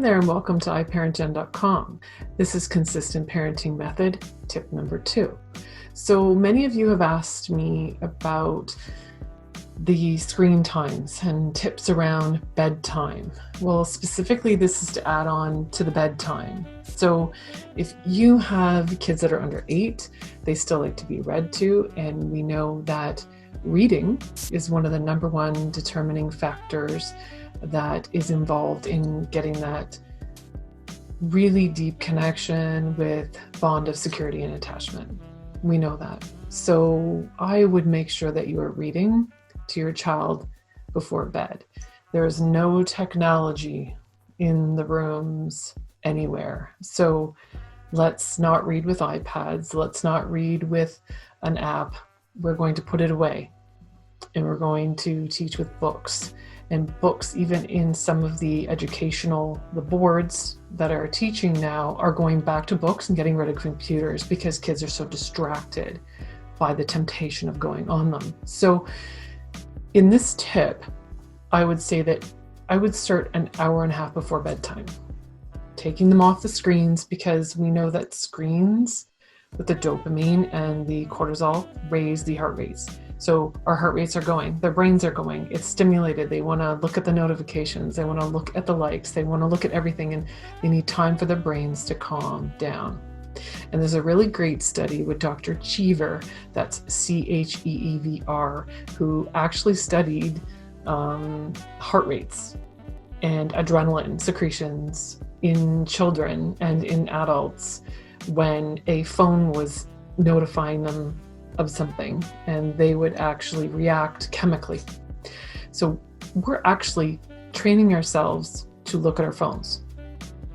there and welcome to iParentGen.com. This is Consistent Parenting Method, tip number 2. So many of you have asked me about the screen times and tips around bedtime. Well, specifically, this is to add on to the bedtime. So if you have kids that are under 8, they still like to be read to, and we know that reading is one of the number one determining factors that is involved in getting that really deep connection with bond of security and attachment. We know that. So I would make sure that you are reading to your child before bed. There is no technology in the rooms anywhere. So let's not read with iPads. Let's not read with an app. We're going to put it away and we're going to teach with books. And books, even in some of the the boards that are teaching now, are going back to books and getting rid of computers because kids are so distracted by the temptation of going on them. So in this tip, I would say that I would start an hour and a half before bedtime, taking them off the screens, because we know that screens with the dopamine and the cortisol raise the heart rates. So our heart rates are going, their brains are going, it's stimulated. They want to look at the notifications. They want to look at the likes. They want to look at everything, and they need time for their brains to calm down. And there's a really great study with Dr. Cheever, that's Cheevr, who actually studied heart rates and adrenaline secretions in children and in adults when a phone was notifying them of something, and they would actually react chemically. So we're actually training ourselves to look at our phones.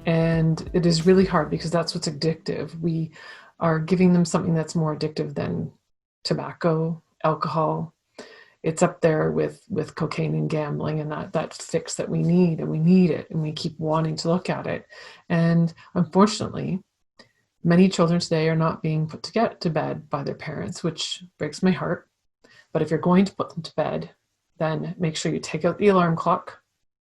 And it is really hard because that's what's addictive. We are giving them something that's more addictive than tobacco, alcohol. It's up there with cocaine and gambling, and that fix that we need, and we need it, and we keep wanting to look at it. And unfortunately, many children today are not being put to get to bed by their parents, which breaks my heart. But if you're going to put them to bed, then make sure you take out the alarm clock,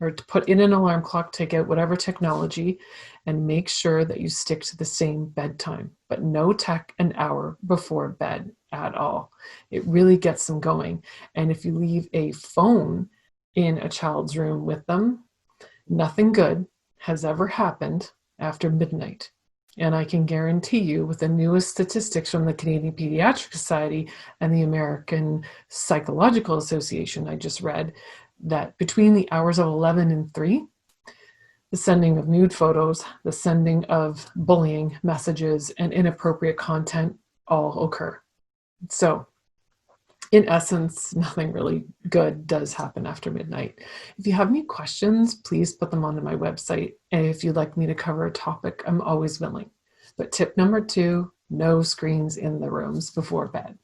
or to put in an alarm clock, take out whatever technology, and make sure that you stick to the same bedtime, but no tech an hour before bed at all. It really gets them going. And if you leave a phone in a child's room with them, nothing good has ever happened after midnight. And I can guarantee you, with the newest statistics from the Canadian Pediatric Society and the American Psychological Association I just read, that between the hours of 11 and 3, the sending of nude photos, the sending of bullying messages, and inappropriate content all occur. So in essence, nothing really good does happen after midnight. If you have any questions, please put them onto my website. And if you'd like me to cover a topic, I'm always willing. But tip number 2, no screens in the rooms before bed.